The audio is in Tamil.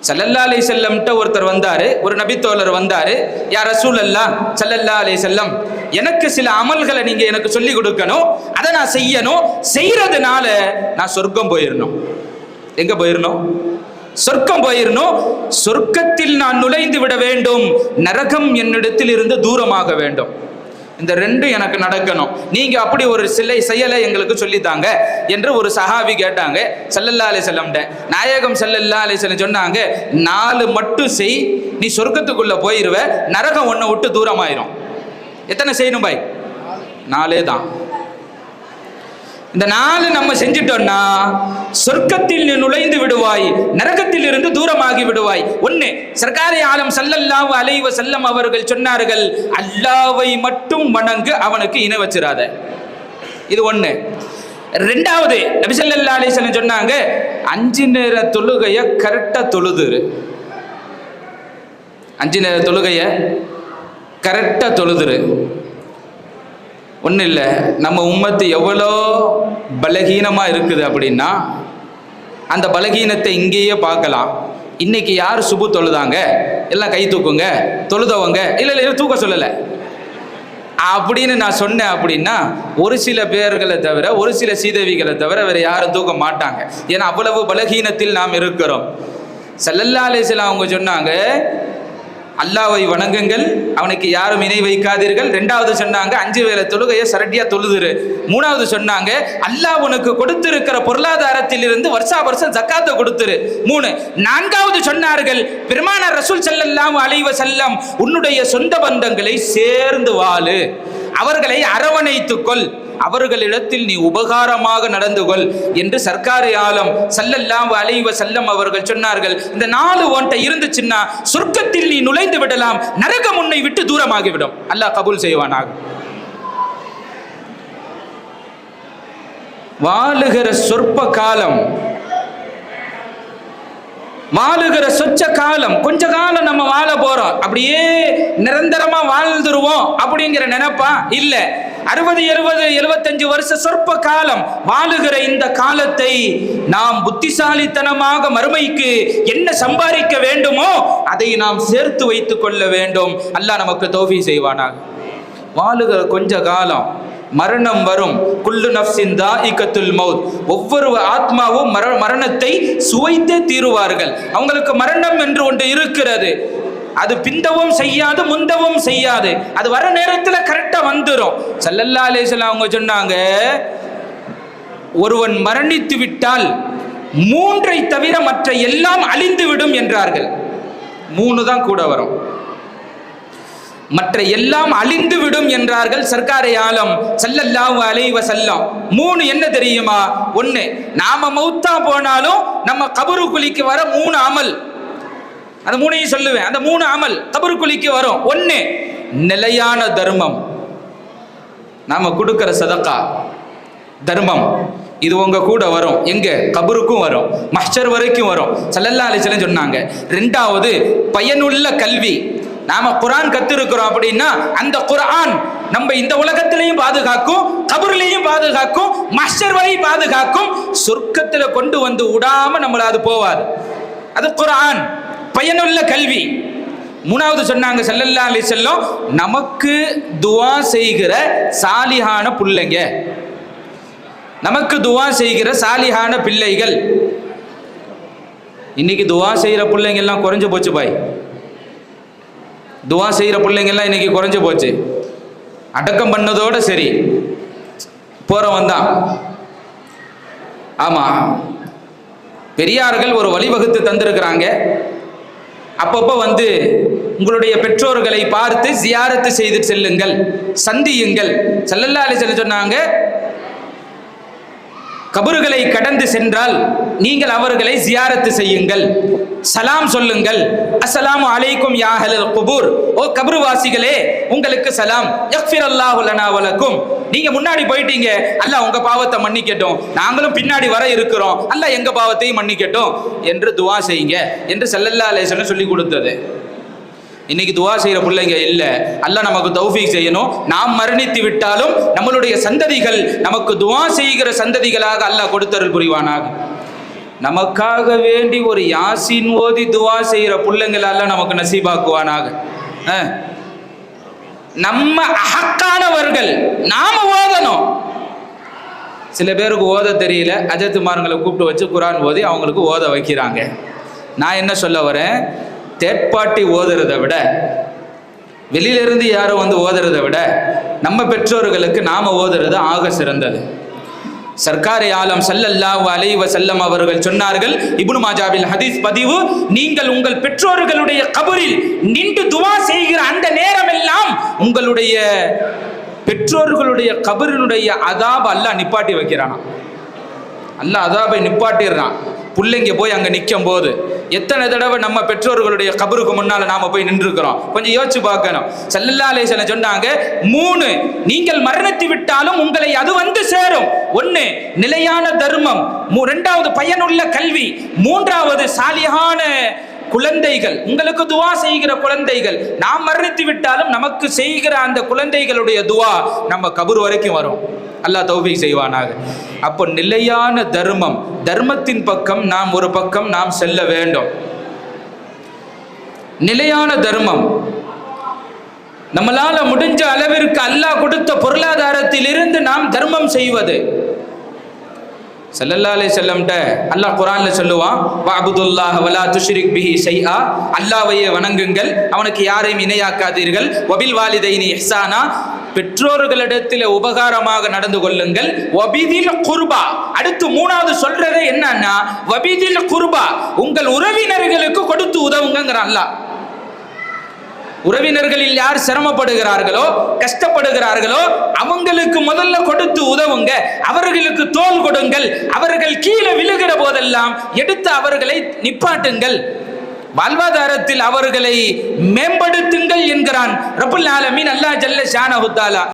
ஸல்லல்லாஹு அலைஹி வஸல்லம்ட்ட ஒருத்தர் வந்தாரு, ஒரு நபித்தோழர் வந்தாரு. யா ரசூலல்லாஹ் ஸல்லல்லாஹு அலைஹி வஸல்லம், எனக்கு சில அமல்களை நீங்க எனக்கு சொல்லி கொடுக்கணும், அதை நான் செய்யணும், செய்யறதுனால நான் சொர்க்கம் போயிடணும். எங்க போயிடணும்? சொர்க்கம் போயிடணும். சொர்க்கத்தில் நான் நுழைந்து விட வேண்டும், நரகம் என்னிடத்தில் இருந்து தூரமாக வேண்டும். இந்த ரெண்டும் எனக்கு நடக்கணும், நீங்க அப்படி ஒரு செயலை எங்களுக்கு சொல்லித்தாங்க என்று ஒரு சஹாபி கேட்டாங்க ஸல்லல்லாஹு அலைஹி வஸல்லம். நாயகம் ஸல்லல்லாஹு அலைஹி வஸல்லம் சொன்னாங்க, 4 மட்டும் செய், நீ சொர்க்கத்துக்குள்ள போயிருவ, நரகம் ஒன்னை விட்டு தூரமாயிரும். எத்தனை செய்யணும் பாய்? 4 தான். இந்த 4 நம்ம செஞ்சிட்டோம்னா சொர்க்கத்தில் நீ நுழைந்து விடுவாய், நரகத்தில் இருந்து தூரமாகி விடுவாய். 1, சர்க்காரே ஆலம் ஸல்லல்லாஹு அலைஹி வஸல்லம் அவர்கள் சொன்னார்கள், அல்லாஹ்வை மட்டும் வணங்கு, அவனுக்கு இணை வச்சிராத. இது 1. 2வது, நபி ஸல்லல்லாஹு அலைஹி வஸல்லம் சொன்னாங்க, 5 நேர தொழுகைய கரெக்டா தொழுதுரு. 5 நேர தொழுகைய கரெக்டா தொழுதுரு. ஒன்றும் இல்லை, நம்ம உம்மத்து எவ்வளோ பலகீனமாக இருக்குது அப்படின்னா அந்த பலகீனத்தை இங்கேயே பார்க்கலாம். இன்னைக்கு யார் சுபு தொழுதாங்க? எல்லாம் கை தூக்குங்க. தொழுதவங்க இல்லை தூக்க சொல்லலை அப்படின்னு நான் சொன்னேன் அப்படின்னா ஒரு சில பேர்களை தவிர, ஒரு சில சீதவிகளை தவிர வேறு யாரும் தூக்க மாட்டாங்க. ஏன்னா அவ்வளவு பலகீனத்தில் நாம் இருக்கிறோம். ஸல்லல்லாஹு அலைஹி வஸல்லம் அவங்க சொன்னாங்க, அல்லாஹ்வை வணங்குங்கள், அவனுக்கு யாரும் இணை வைக்காதீர்கள். 2வது சொன்னாங்க, 5 வேளை தொழுகையை சரட்டியா தொழுதுரு. 3வது சொன்னாங்க, அல்லாஹ் உனக்கு கொடுத்திருக்கிற பொருளாதாரத்தில் இருந்து வருஷா வருஷம் ஜக்காத்தை கொடுத்துரு. 3. 4வது சொன்னார்கள், பெருமானார் ரசூல் ஸல்லல்லாஹு அலைஹி வஸல்லம், உன்னுடைய சொந்த பந்தங்களை சேர்ந்து வாழு, அவர்களை அரவணைத்துக்கொள், அவர்களிடத்தில் நீ உபகாரமாக நடந்து கொள் என்று சர்க்காரே ஆலம் ஸல்லல்லாஹு அலைஹி வஸல்லம் அவர்கள் சொன்னார்கள். இந்த 4 ஒன்றை இருந்துச்சுன்னா சொர்க்கத்தில் நீ நுழைந்து விடலாம், நரகம் உன்னை விட்டு தூரமாகிவிடும். அல்லாஹ் கபூல் செய்வானாக. வாழுகிற சொற்ப காலம், வாழுகிற சொச்ச காலம், கொஞ்ச காலம் நம்ம வாழ போறோம், அப்படியே நிரந்தரமா வாழ்ந்துருவோம் அப்படிங்கிற நினைப்பா இல்ல. 60, 70, 75 வருஷ சொற்ப காலம் வாழுகிற இந்த காலத்தை நாம் புத்திசாலித்தனமாக மறுமைக்கு என்ன சம்பாதிக்க வேண்டுமோ அதை நாம் சேர்த்து வைத்துக் கொள்ள வேண்டும். அல்லாஹ் நமக்கு தௌஃபீக் செய்வானாக. வாழுகிற கொஞ்ச காலம் மரணம் வரும். குல்லு நஃப்ஸின் தாஇகத்துல் மௌத், ஒவ்வொரு ஆத்மாவும் மரணத்தை சுவைத்தே தீருவார்கள். அவங்களுக்கு மரணம் என்று ஒன்று இருக்கிறது, அது பிந்தவும் செய்யாது, முந்தவும் செய்யாது, அது வர நேரத்தில் கரெக்டா வந்துடும். ஸல்லல்லாஹு அலைஹி வஸல்லம் அவங்க சொன்னாங்க, ஒருவன் மரணித்து விட்டால் 3ஐ தவிர மற்ற எல்லாம் அழிந்து விடும் என்றார்கள். 3 தான் கூட வரும், மற்ற எல்லாம் அழிந்து விடும் என்றார்கள் சர்க்காரே ஆலம் ஸல்லல்லாஹு அலைஹி வஸல்லம். 3 என்ன தெரியுமா? 1, நாம மௌத்தா போனாலும் நம்ம கபரு குழிக்கு வர 3 அமல், அந்த 3ஐயும் சொல்லுவேன். அந்த 3 அமல் கபரு குழிக்கு வரும். 1, நிலையான தர்மம், நாம கொடுக்கிற சதகா தர்மம், இது உங்க கூட வரும், எங்க கபருக்கும் வரும், மஹ்ஷர் வரைக்கும் வரும். ஸல்லல்லாஹு அலைஹி வஸல்லம் சொன்னாங்க. 2வது, பயனுள்ள கல்வி. நாம குர்ஆன் கத்திருக்கிறோம் அப்படின்னா அந்த குர்ஆன் நம்ம இந்த உலகத்திலையும் பாதுகாக்கும், கபர்லையும் பாதுகாக்கும், மஹ்ஷர் வரை பாதுகாக்கும், சொர்க்கத்துல கொண்டு வந்து விடாம நம்மள அது போவாது. அது குர்ஆன், பயனுள்ள கல்வி. 3வது சொன்னாங்க ஸல்லல்லாஹு அலைஹி வஸல்லம், நமக்கு துஆ செய்கிற சாலிஹான பிள்ளைங்க, நமக்கு துஆ செய்கிற சாலிஹான பிள்ளைகள். இன்னைக்கு துஆ செய்கிற பிள்ளைங்க எல்லாம் குறைஞ்சு போச்சு பாய். துஆ செய்கிற பிள்ளைங்கெல்லாம் இன்னைக்கு குறைஞ்சு போச்சு. அடக்கம் பண்ணதோட சரி, போறவன் தான். ஆமா, பெரியார்கள் ஒரு வழிவகுத்து தந்திருக்கிறாங்க. அப்பப்போ வந்து உங்களுடைய பெற்றோர்களை பார்த்து ஜியாரத்து செய்து செல்லுங்கள், சந்தியுங்கள். ஸல்லல்லாஹு அலைஹி வஸல்லம் சொன்னாங்க, கபறுகளை கடந்து சென்றால் நீங்கள் அவர்களை ஜியாரத்து செய்யுங்கள், சலாம் சொல்லுங்கள். அஸ்ஸலாமு அலைக்கும் யா அஹ்லல் குபூர், ஓ கபர்வாசிகளே உங்களுக்கு சலாம். யக்ஃபிரல்லாஹு லனா வலக்கும், நீங்க முன்னாடி போயிட்டீங்க, அல்லாஹ் உங்க பாவத்தை மன்னிக்கட்டும், நாங்களும் பின்னாடி வர இருக்கிறோம், அல்லாஹ் எங்க பாவத்தையும் மன்னிக்கட்டும் என்று துஆ செய்யுங்க என்று ஸல்லல்லாஹு அலைஹி வஸல்லம் சொல்லி கொடுத்தது. இன்னைக்கு துஆ செய்கிற பிள்ளைங்க இல்லை. அல்லாஹ் நமக்கு தௌஃபீக் செய்யணும். நாம் மரணித்து விட்டாலும் நம்மளுடைய சந்ததிகள் நமக்கு துஆ செய்கிற சந்ததிகளாக அல்லாஹ் கொடுத்தருள் புரிவானாக. நமக்காக வேண்டி ஒரு யாசின் ஓதி துவா செய்கிற பிள்ளைங்களெல்லாம் நமக்கு நசீபாக்குவானாக. நம்ம அஹக்கானவர்கள் நாம ஓதணும். சில பேருக்கு ஓத தெரியல, அஜத்துமார்களை கூப்பிட்டு வச்சு குரான் ஓதி அவங்களுக்கு ஓத வைக்கிறாங்க. நான் என்ன சொல்ல வரேன், தேட்பாட்டி ஓதுறதை விட, வெளியிலிருந்து யாரும் வந்து ஓதுறதை விட நம்ம பெற்றோர்களுக்கு நாம ஓதுறது ஆக சிறந்தது. சர்க்காரி ஆலம் ஸல்லல்லாஹு அலைஹி வஸல்லம் அவர்கள் சொன்னார்கள், இப்னு மாஜாவில் ஹதீஸ் பதிவு, நீங்கள் உங்கள் பெற்றோர்களுடைய கபரில் நின்று துவா செய்கிற அந்த நேரம் எல்லாம் உங்களுடைய பெற்றோர்களுடைய கபரினுடைய அதாப அல்லாஹ் நிப்பாட்டி வைக்கிறானா. அல்லாஹ் அதாபை நிப்பாட்டிடுறான். பிள்ளைங்க போய் அங்கே நிற்கும் போது எத்தனை தடவை நம்ம பெற்றோர்களுடைய கபருக்கு முன்னால நாம போய் நின்றுக்கிறோம், கொஞ்சம் யோசிச்சு பார்க்கணும். ஸல்லல்லாஹு அலைஹி வஸல்லம் சொன்னாங்க, 3 நீங்கள் மரணித்து விட்டாலும் உங்களை அது வந்து சேரும். 1 நிலையான தர்மம், 2வது பயனுள்ள கல்வி, 3வது சாலிஹான குழந்தைகள், உங்களுக்கு துவா செய்கிற குழந்தைகள். நாம் மரணித்து விட்டாலும் நமக்கு செய்கிற அந்த குழந்தைகளுடைய துவா நம்ம கபர் வரைக்கும் வரும். அல்லாஹ் தௌஃபீக் செய்வானாக. அப்போ நிலையான தர்மம், தர்மத்தின் பக்கம் நாம் ஒரு பக்கம் நாம் செல்ல வேண்டும். நிலையான தர்மம், நம்மளால முடிஞ்ச அளவிற்கு அல்லாஹ் கொடுத்த பொருளாதாரத்தில் இருந்து நாம் தர்மம் செய்வது. ஸல்லல்லாஹு அலைஹி வஸல்லம்ட்ட அல்லாஹ் குர்ஆன்ல சொல்லுவான், வஅபுதுல்லாஹ வலா துஷ்ரிக் பிஹி ஷைஆ, அல்லாஹ்வையே வணங்குங்கள், அவனுக்கு யாரையும் இணையாக்காதீர்கள். வபில் வாலிதைனி இஹ்சானா, பெற்றோர்களிடத்தில் உபகாரமாக நடந்து கொள்ளுங்கள். வபிதில் குர்பா, அடுத்து 3வது சொல்றதே என்னன்னா வபிதில் குர்பா, உங்கள் உறவினர்களுக்கு கொடுத்து உதவுங்கிறான் அல்லாஹ். உறவினர்களில் யார் சிரமப்படுகிறார்களோ, கஷ்டப்படுகிறார்களோ அவங்களுக்கு முதல்ல கொடுத்து உதவுங்க. அவர்களுக்கு தோள் கொடுங்கள். அவர்கள் கீழே விழுகிற போதெல்லாம் எடுத்து அவர்களை நிப்பாட்டுங்கள். வாழ்வாதாரத்தில் அவர்களை மேம்படுத்துங்கள் என்கிறான் ரப்புல் ஆலமீன் அல்லாஹ் ஜல்ல ஷானஹு தஆலா.